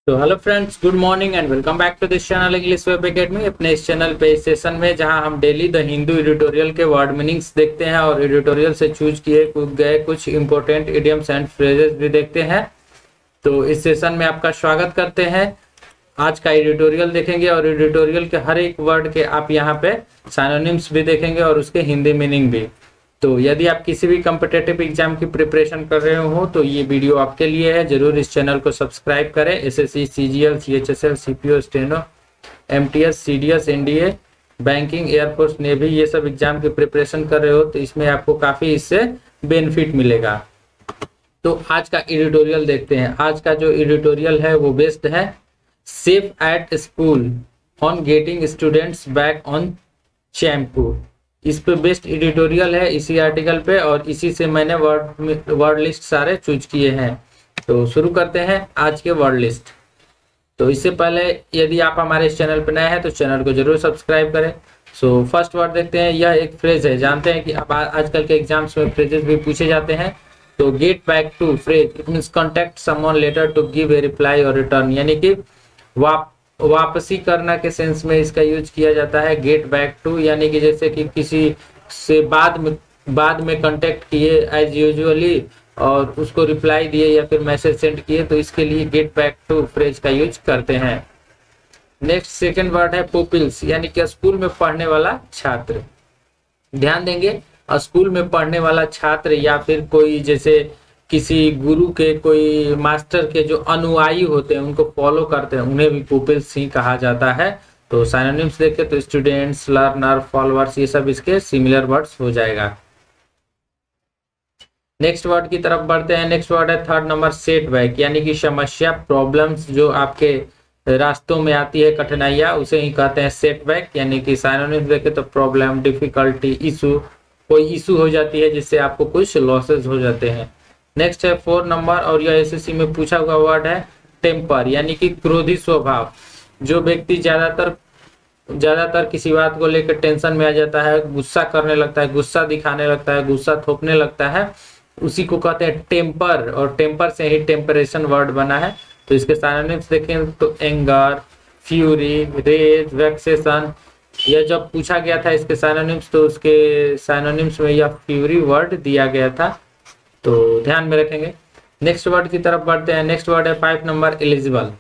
तो hello friends, good morning and welcome back to this channel English web academy. अपने इस channel पे इस सेशन में जहां हम डेली द हिंदू एडिटोरियल के वर्ड मीनिंग्स देखते हैं और एडिटोरियल से चूज किए गए कुछ इंपॉर्टेंट इडियम्स एंड फ्रेजेस भी देखते हैं। तो इस सेशन में आपका स्वागत करते हैं। आज का एडिटोरियल देखेंगे और एडिटोरियल के हर एक वर्ड के आप यहाँ पे सिनोनिम्स भी देखेंगे और उसके हिंदी मीनिंग भी। तो यदि आप किसी भी कम्पिटेटिव एग्जाम की प्रिपरेशन कर रहे हो तो ये वीडियो आपके लिए है। जरूर इस चैनल को सब्सक्राइब करें। SSC, CGL, CHSL, CPO, steno, MTS, CDS, NDA, banking, air force, navy, ये सब एग्जाम की प्रिपरेशन कर रहे हो तो इसमें आपको काफी इससे बेनिफिट मिलेगा। तो आज का एडिटोरियल देखते हैं। आज का जो एडिटोरियल है वो बेस्ड है safe at school on getting students back on shampoo. इस पे बेस्ट एडिटोरियल है इसी आर्टिकल पे और इसी से मैंने वर्ड लिस्ट सारे चूज किए हैं। तो शुरू करते हैं आज के वर्ड लिस्ट। तो इससे पहले यदि आप हमारे इस चैनल पर नए हैं तो चैनल को जरूर सब्सक्राइब करें। सो फर्स्ट वर्ड देखते हैं। यह एक फ्रेज है। जानते हैं कि अब आजकल के एग्जाम्स में फ्रेजेस भी पूछे जाते हैं। तो get back to phrase it means contact someone later to give a reply और रिटर्न, यानी कि वापसी करना के सेंस में इसका यूज किया जाता है। गेट बैक टू यानी कि जैसे कि किसी से बाद में कांटेक्ट किए एज यूजुअली और उसको रिप्लाई दिए या फिर मैसेज सेंड किए, तो इसके लिए गेट बैक टू फ्रेज का यूज करते हैं। नेक्स्ट सेकंड वर्ड है पुपिल्स, यानी कि स्कूल में पढ़ने वाला छात्र। ध्यान देंगे, स्कूल में पढ़ने वाला छात्र या फिर कोई जैसे किसी गुरु के, कोई मास्टर के जो अनुयायी होते हैं, उनको फॉलो करते हैं, उन्हें भी पुपिल्स ही कहा जाता है। तो सिनोनिम्स देखें तो स्टूडेंट्स, लर्नर, फॉलोअर्स, ये सब इसके सिमिलर वर्ड्स हो जाएगा। नेक्स्ट वर्ड की तरफ बढ़ते हैं। नेक्स्ट वर्ड है थर्ड नंबर सेटबैक, यानी कि समस्या, प्रॉब्लम्स जो आपके रास्तों में आती है, कठिनाइयां, उसे ही कहते हैं सेटबैक। यानी कि सिनोनिम्स देखें तो प्रॉब्लम, डिफिकल्टी, इशू, कोई इशू हो जाती है जिससे आपको कुछ लॉसेज हो जाते हैं। नेक्स्ट है 4 नंबर और यह एसएससी में पूछा हुआ वर्ड है टेम्पर, यानी कि क्रोधी स्वभाव। जो व्यक्ति ज्यादातर किसी बात को लेकर टेंशन में आ जाता है, गुस्सा करने लगता है, गुस्सा दिखाने लगता है, गुस्सा थोपने लगता है, उसी को कहते हैं टेम्पर। और टेम्पर से ही टेम्परेशन वर्ड बना है। तो इसके सिनोनिम्स देखें तो एंगर, फ्यूरी, रेज, वेक्सेशन। यह जब पूछा गया था इसके सिनोनिम्स तो उसके सिनोनिम्स में यह फ्यूरी वर्ड दिया गया था, तो ध्यान में रखेंगे। नेक्स्ट वर्ड की तरफ बढ़ते हैं। नेक्स्ट वर्ड है 5 नंबर एलिजिबल।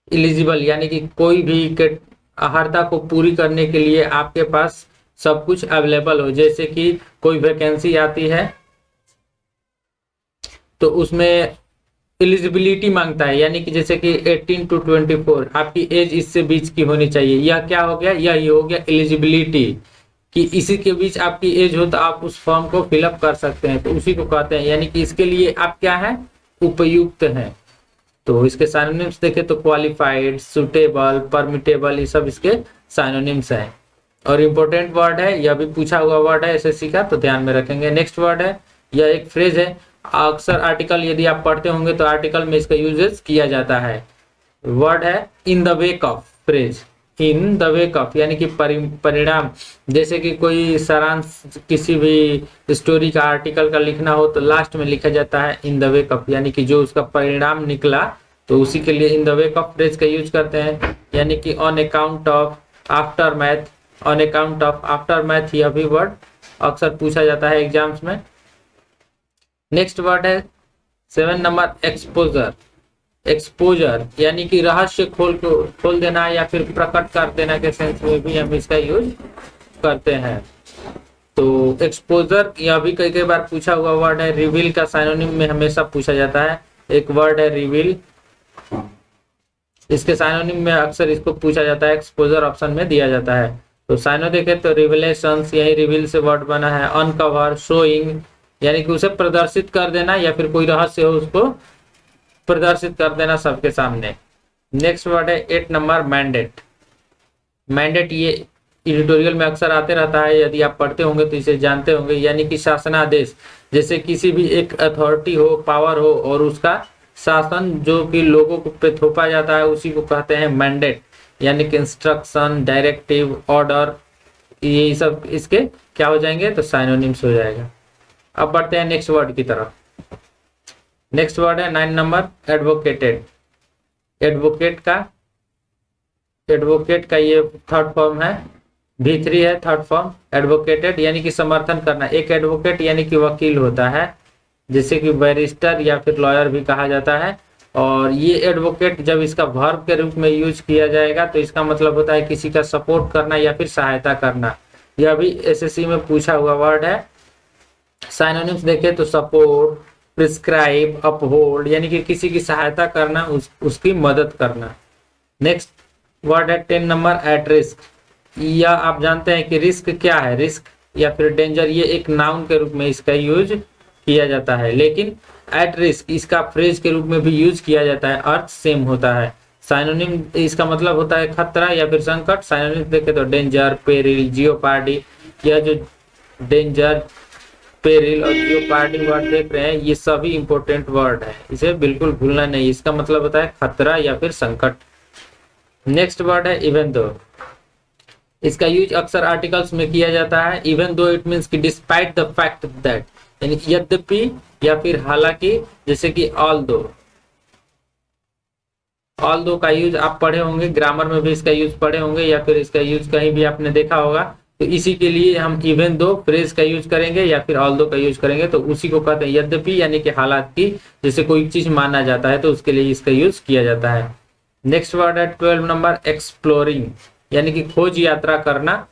एलिजिबल यानी कि कोई भी अर्हता को पूरी करने के लिए आपके पास सब कुछ अवेलेबल हो। जैसे कि कोई वैकेंसी आती है तो उसमें एलिजिबिलिटी मांगता है, यानी कि जैसे कि 18 to 24 आपकी एज इससे बीच की होनी चाहिए। यह क्या हो गया? यह हो गया एलिजिबिलिटी, कि इसी के बीच आपकी एज हो तो आप उस फॉर्म को फिलअप कर सकते हैं, तो उसी को कहते हैं, यानी कि इसके लिए आप क्या है? उपयुक्त हैं। तो इसके सिनोनिम्स देखें तो क्वालिफाइड, सुटेबल, परमिटेबल, ये सब इसके सिनोनिम्स हैं। और इम्पोर्टेंट वर्ड है, यह भी पूछा हुआ वर्ड है एसएससी का, तो ध्यान में रखेंगे। नेक्स्ट वर्ड है, यह एक फ्रेज है। अक्सर आर्टिकल यदि आप पढ़ते होंगे तो आर्टिकल में इसका यूजेस किया जाता है। वर्ड है in the wake of phrase. In the wake of यानी कि परिणाम, जैसे कि कोई सारांश किसी भी स्टोरी का, आर्टिकल का लिखना हो तो लास्ट में लिखा जाता है इन द वेक ऑफ, यानी कि जो उसका परिणाम निकला तो उसी के लिए in the wake of phrase का यूज करते हैं। यानी कि on account of, after math, on account of, after math, यह भी वर्ड अक्सर पूछा जाता है एग्जाम्स में। नेक्स्ट वर्ड है 7 नंबर एक्सपोजर। एक्सपोजर यानी कि रहस्य खोल देना या फिर प्रकट कर देना के सेंस में भी हम इसका यूज करते हैं। तो एक्सपोजर यह भी कई बार पूछा हुआ वर्ड है। रिवील का सिनोनिम में हमेशा पूछा जाता है। एक वर्ड है रिवील, इसके सिनोनिम में अक्सर इसको पूछा जाता है, एक्सपोजर ऑप्शन में दिया जाता है। तो साइनो देखे तो रिविलेशंस, यही रिवील से वर्ड बना है। अनकवर, शोइंग यानी कि उसे प्रदर्शित कर देना या फिर कोई रहस्य हो उसको प्रदर्शित कर देना सबके सामने। नेक्स्ट वर्ड है 8 नंबर मैंडेट। मैंडेट ये एडिटोरियल में अक्सर आते रहता है, यदि आप पढ़ते होंगे तो इसे जानते होंगे, यानी कि शासनादेश। जैसे किसी भी एक अथॉरिटी हो, पावर हो और उसका शासन जो कि लोगों पे थोपा जाता है उसी को कहते हैं मैंडेट, यानी कि इंस्ट्रक्शन, डायरेक्टिव, ऑर्डर, ये सब इसके क्या हो जाएंगे? तो सिनोनिम्स हो जाएगा। अब बढ़ते हैं नेक्स्ट वर्ड की तरफ। नेक्स्ट वर्ड है 9 नंबर एडवोकेटेड। एडवोकेट का ये थर्ड फॉर्म है, V3 है थर्ड फॉर्म। एडवोकेटेड यानी कि समर्थन करना। एक एडवोकेट यानी कि वकील होता है, जिसे कि बैरिस्टर या फिर लॉयर भी कहा जाता है। और ये एडवोकेट जब इसका वर्ब के रूप में यूज किया जाएगा तो इसका मतलब होता है किसी का सपोर्ट करना या फिर सहायता करना। यह भी SSC में पूछा हुआ वर्ड है। साइनोनिम्स देखें तो सपोर्ट, प्रिस्क्राइब, अपहोल्ड यानी कि किसी की सहायता करना, उसकी मदद करना। नेक्स्ट वर्ड है 10 नंबर एट रिस्क। या आप जानते हैं कि रिस्क क्या है, रिस्क या फिर डेंजर, ये एक नाउन के रूप में इसका यूज किया जाता है, लेकिन एट रिस्क इसका फ्रेज के रूप में भी यूज किया जाता है, अर्थ सेम होता है। साइनोनिम इसका मतलब होता है खतरा या फिर संकट। साइनोनिम देखे तो डेंजर, पेरिल, जियोपार्डी। यह जो डेंजर, पेरिल और जियोपार्डी वर्ड देख रहे हैं ये सभी इंपॉर्टेंट वर्ड है, इसे बिल्कुल भूलना नहीं। इसका मतलब होता है खतरा या फिर संकट। नेक्स्ट वर्ड है इवन दो। इसका यूज अक्सर आर्टिकल्स में किया जाता है। इवन दो इट मींस कि डिस्पाइट द फैक्ट दैट, यानी यद्यपि या फिर हालांकि, जैसे कि ऑल दो का यूज आप पढ़े होंगे, ग्रामर में भी इसका यूज पढ़े होंगे या फिर इसका यूज कहीं भी आपने देखा होगा। तो इसी के लिए हम इवन दो फ्रेज का यूज करेंगे या फिर ऑल दो का यूज करेंगे, तो उसी को कहते हैं यद्यपि, यानी कि हालांकि, जैसे कोई चीज माना जाता है तो उसके लिए इसका यूज किया जाता है। नेक्स्ट वर्ड है 12 नंबर एक्सप्लोरिंग, यानी कि खोज यात्रा करना।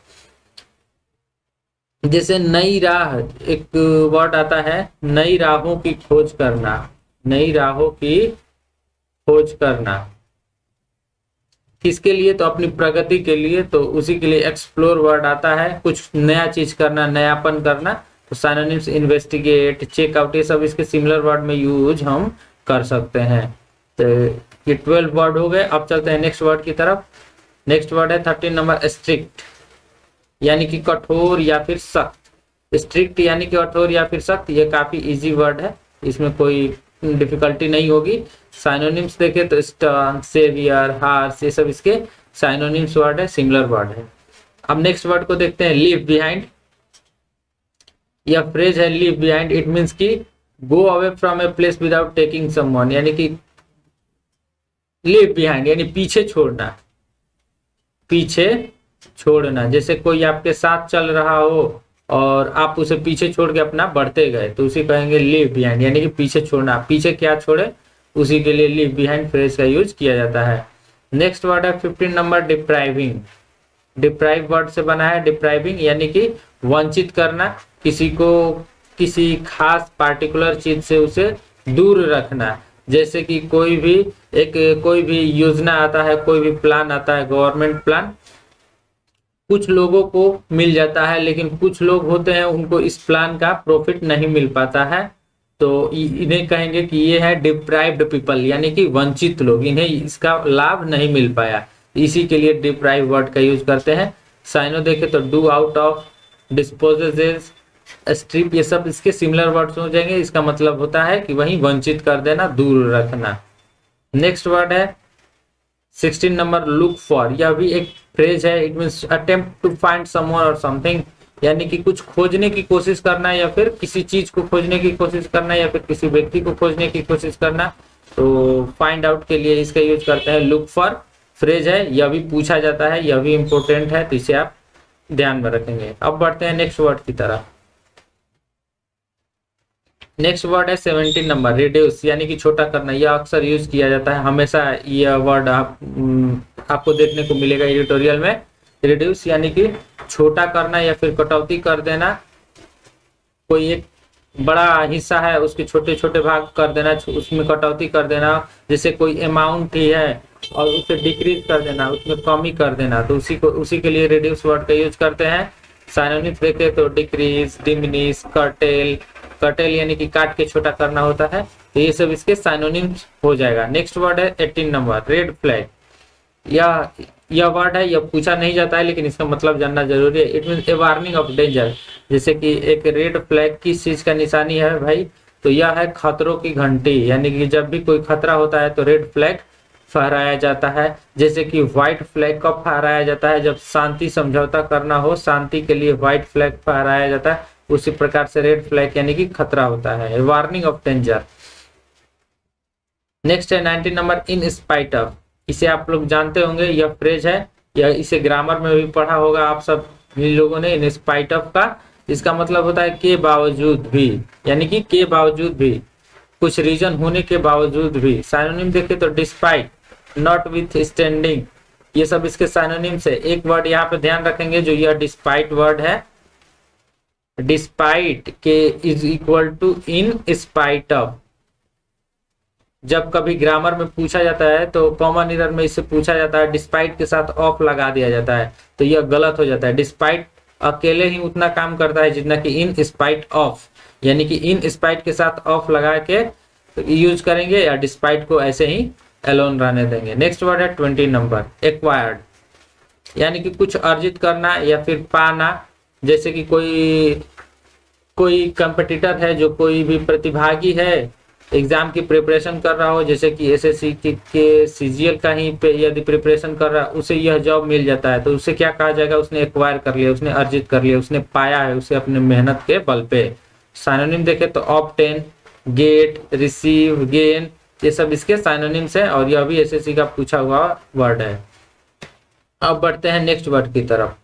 जैसे नई राह, एक वर्ड आता है नई राहों की खोज करना, नई राहों की खोज करना। किसके लिए, तो अपनी प्रगति के लिए, तो उसी के लिए एक्सप्लोर वर्ड आता है, कुछ नया चीज करना, नयापन करना। तो सिनोनिम्स इन्वेस्टिगेट, चेक आउट, ये सब इसके सिमिलर वर्ड में यूज हम कर सकते हैं। तो ये 12 वर्ड हो गए। अब चलते हैं नेक्स्ट वर्ड की तरफ। नेक्स्ट वर्ड है 13 नंबर स्ट्रिक्ट, यानी कि कठोर या फिर सख्त। स्ट्रिक्ट यानी कि कठोर या फिर सख्त, ये काफी इजी वर्ड है, इसमें कोई डिफिकल्टी नहीं होगी। साइनोनिम्स देखे तो स्टर्न, सेवियर, हार्श, ये सब इसके साइनोनिम्स वर्ड है, सिमिलर वर्ड है। अब नेक्स्ट वर्ड को देखते हैं लीव बिहाइंड। यह फ्रेज है लीव बिहाइंड, इट मींस कि go away from a place without taking someone, यानी कि लीव बिहाइंड यानी पीछे छोड़ना, पीछे छोड़ना। जैसे कोई आपके साथ चल रहा हो और आप उसे पीछे छोड़ के अपना बढ़ते गए, तो उसे कहेंगे लीव बिहाइंड, यानी कि पीछे छोड़ना। पीछे क्या छोड़े, उसी के लिए लीव बिहाइंड फ्रेज का यूज किया जाता है। नेक्स्ट वर्ड है 15 नंबर डिप्राइविंग। डिप्राइव वर्ड से बना है डिप्राइविंग, यानी कि वंचित करना, किसी को किसी खास पार्टिकुलर चीज से उसे दूर रखना। जैसे कि कोई भी योजना आता है, कोई भी प्लान आता है, गवर्नमेंट प्लान, कुछ लोगों को मिल जाता है, लेकिन कुछ लोग होते हैं उनको इस प्लान का प्रॉफिट नहीं मिल पाता है, तो इन्हें कहेंगे कि ये है डिप्राइव्ड पीपल, यानी कि वंचित लोग, इन्हें इसका लाभ नहीं मिल पाया, इसी के लिए डिप्राइव वर्ड का यूज करते हैं। साइनो देखे तो do out of, dispossess, strip, ये सब इसके सिमिलर वर्ड्स हो जाएंगे। इसका मतलब होता है कि वहीं वंचित कर देना, दूर रखना। नेक्स्ट वर्ड है 16 नंबर लुक फॉर। यह भी एक फ्रेज है, it means attempt to find someone और समथिंग, यानी कि कुछ खोजने की कोशिश करना या फिर किसी चीज को खोजने की कोशिश करना या फिर किसी व्यक्ति को खोजने की कोशिश करना। तो फाइंड आउट के लिए इसका यूज करते हैं। लुक फॉर फ्रेज है, यह भी पूछा जाता है, यह भी इंपॉर्टेंट है, तो इसे आप ध्यान में रखेंगे। अब बढ़ते हैं नेक्स्ट वर्ड की तरफ। नेक्स्ट वर्ड है 17 नंबर रिड्यूस, यानी कि छोटा करना। यह अक्सर यूज किया जाता है, हमेशा यह वर्ड आपको देखने को मिलेगा एडिटोरियल में। रिड्यूस यानी कि छोटा करना या फिर कटौती कर देना। कोई एक बड़ा हिस्सा है उसके छोटे छोटे भाग कर देना, उसमें कटौती कर देना। जैसे कोई अमाउंट ही है और उसे डिक्रीज कर देना, उसमें कमी कर देना, तो उसी के लिए रिड्यूस वर्ड का यूज करते हैं। साइनोनिम्स देखे तो डिक्रीज, डिमिनिश, कर्टेल। कर्टेल यानी कि काट के छोटा करना होता है, तो ये सब इसके साइनोनिम्स हो जाएगा। नेक्स्ट वर्ड है 18 नंबर रेड फ्लैग। यह वर्ड है, यह पूछा नहीं जाता है, लेकिन इसका मतलब जानना जरूरी है। It means A warning of danger. जैसे कि एक रेड फ्लैग किस चीज का निशानी है भाई, तो यह है खतरों की घंटी, यानी कि जब भी कोई खतरा होता है तो रेड फ्लैग फहराया जाता है। जैसे कि व्हाइट फ्लैग कब फहराया जाता है, जब शांति समझौता करना हो, शांति के लिए व्हाइट फ्लैग फहराया जाता है। उसी प्रकार से रेड फ्लैग यानी कि खतरा होता है, वार्निंग ऑफ डेंजर। नेक्स्ट है 19 नंबर, इन स्पाइट ऑफ। इसे आप लोग जानते होंगे, यह फ्रेज है, या इसे ग्रामर में भी पढ़ा होगा आप सब लोगों ने। इन स्पाइट ऑफ का इसका मतलब होता है के बावजूद भी, यानी कि के बावजूद भी, कुछ रीजन होने के बावजूद भी। साइनोनिम देखे तो डिस्पाइट, नॉट विथ स्टैंडिंग, ये सब इसके साइनोनिम्स है। एक वर्ड यहाँ पे ध्यान रखेंगे, जो यह डिस्पाइट वर्ड है, डिस्पाइट के is equal to in spite of. जब कभी ग्रामर में पूछा जाता है तो कॉमन एरर में इससे पूछा जाता है, डिस्पाइट के साथ ऑफ लगा दिया जाता है, तो यह गलत हो जाता है। डिस्पाइट अकेले ही उतना काम करता है जितना कि इन स्पाइट ऑफ, यानी कि इन स्पाइट के साथ ऑफ लगा के यूज करेंगे, या डिस्पाइट को ऐसे ही एलोन रहने देंगे। नेक्स्ट वर्ड है 20 नंबर, एक्वायर्ड, यानी कि कुछ अर्जित करना या फिर पाना। जैसे कि कोई कंपटीटर है, जो कोई भी प्रतिभागी है, एग्जाम की प्रिपरेशन कर रहा हो, जैसे कि एसएससी के सीजीएल का ही यदि प्रिपरेशन कर रहा है, उसे यह जॉब मिल जाता है, तो उसे क्या कहा जाएगा, उसने एक्वायर कर लिया, उसने अर्जित कर लिया, उसने पाया है उसे अपने मेहनत के बल पे। साइनोनिम देखे तो ऑब्टेन, गेट, रिसीव, गेन, ये सब इसके साइनोनिम्स है, और यह भी एसएससी का पूछा हुआ वर्ड है। अब बढ़ते हैं नेक्स्ट वर्ड की तरफ।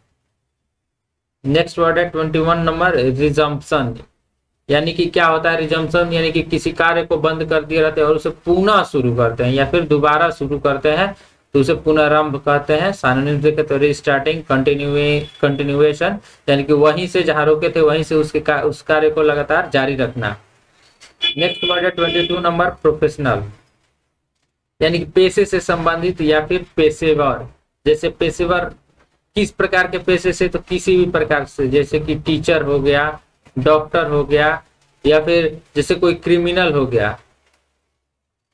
नेक्स्ट वर्ड है 21 नंबर, रिजम्पशन, यानी कि क्या होता है रिजम्पशन, यानी कि किसी कार्य को बंद कर दिए रहते हैं और उसे पुनः शुरू करते हैं या फिर दोबारा शुरू करते हैं, तो उसे पुनरारंभ कहते हैं। साइनोनिम्स देखें तो रीस्टार्टिंग, कंटिन्यूएशन, यानी कि वहीं से जहां रोके थे वहीं से उस कार्य को लगातार जारी रखना। नेक्स्ट वर्ड है 22 नंबर, प्रोफेशनल, यानी कि पेशे से संबंधित या फिर पेशेवर। जैसे पेशेवर किस प्रकार के पेशे से, तो किसी भी प्रकार से, जैसे कि टीचर हो गया, डॉक्टर हो गया, या फिर जैसे कोई क्रिमिनल हो गया,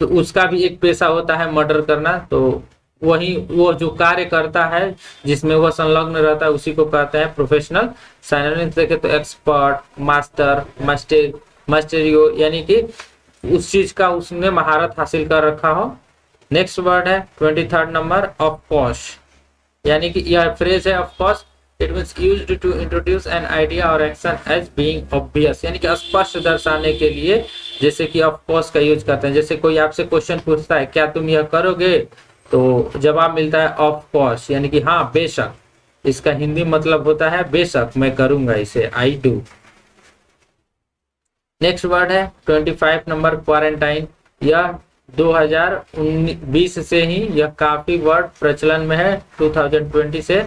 तो उसका भी एक पेशा होता है मर्डर करना, तो वही वो जो कार्य करता है जिसमें वह संलग्न रहता है उसी को कहते हैं प्रोफेशनल। साइनोनिम्स देखे तो एक्सपर्ट, मास्टर, मास्टरियो, यानी कि उस चीज का उसने महारत हासिल कर रखा हो। नेक्स्ट वर्ड है 23 नंबर, ऑफ कोर्स, यानी कि यह फ्रेज है of course, it means used to introduce an idea और एक्शन एज बीइंग ऑब्वियस, यानी कि स्पष्ट दर्शाने के लिए, जैसे कि ऑफ कोर्स का यूज करते हैं। जैसे कोई आपसे क्वेश्चन पूछता है क्या तुम यह करोगे, तो जवाब मिलता है ऑफ कोर्स, यानी कि हाँ बेशक। इसका हिंदी मतलब होता है बेशक मैं करूंगा इसे, आई डू। नेक्स्ट वर्ड है 25 नंबर, क्वारंटाइन। यह 2020 से ही यह काफी वर्ड प्रचलन में है, 2020 से,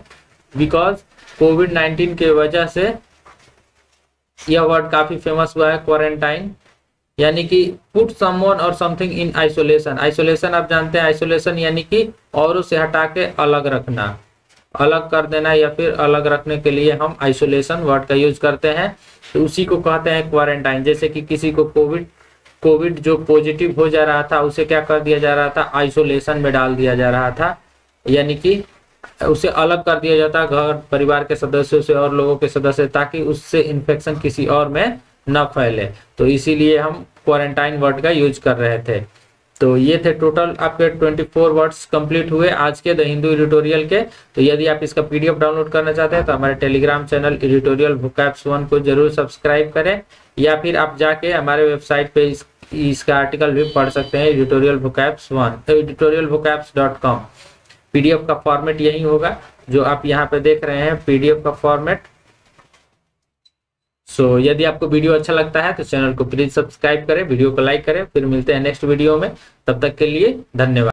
बिकॉज कोविड-19 के वजह से यह वर्ड काफी फेमस हुआ है, क्वारंटाइन, यानी कि पुट समवन और समथिंग इन आइसोलेशन। आइसोलेशन आप जानते हैं, आइसोलेशन यानी कि औरों से हटा के अलग रखना, अलग कर देना, या फिर अलग रखने के लिए हम आइसोलेशन वर्ड का यूज करते हैं, तो उसी को कहते हैं क्वारंटाइन। जैसे कि किसी को कोविड जो पॉजिटिव हो जा रहा था उसे क्या कर दिया जा रहा था, आइसोलेशन में डाल दिया जा रहा था, यानी कि उसे अलग कर दिया जाता घर परिवार के सदस्यों से और लोगों के सदस्य, ताकि उससे इन्फेक्शन किसी और में न फैले, तो इसीलिए हम क्वारंटाइन वर्ड का यूज कर रहे थे। तो ये थे टोटल आपके 24 वर्ड्स कंप्लीट हुए आज के द हिंदू एडिटोरियल के। तो यदि आप इसका पीडीएफ डाउनलोड करना चाहते हैं तो हमारे टेलीग्राम चैनल एडिटोरियल वोकैब्स 1 को जरूर सब्सक्राइब करें, या फिर आप जाके हमारे वेबसाइट पे इसका आर्टिकल भी पढ़ सकते हैं, एडिटोरियल वोकैब्स 1 editorialvocabs.com। पीडीएफ का फॉर्मेट यही होगा जो आप यहाँ पे देख रहे हैं, पीडीएफ का फॉर्मेट। यदि आपको वीडियो अच्छा लगता है तो चैनल को प्लीज सब्सक्राइब करें, वीडियो को लाइक करें। फिर मिलते हैं नेक्स्ट वीडियो में, तब तक के लिए धन्यवाद।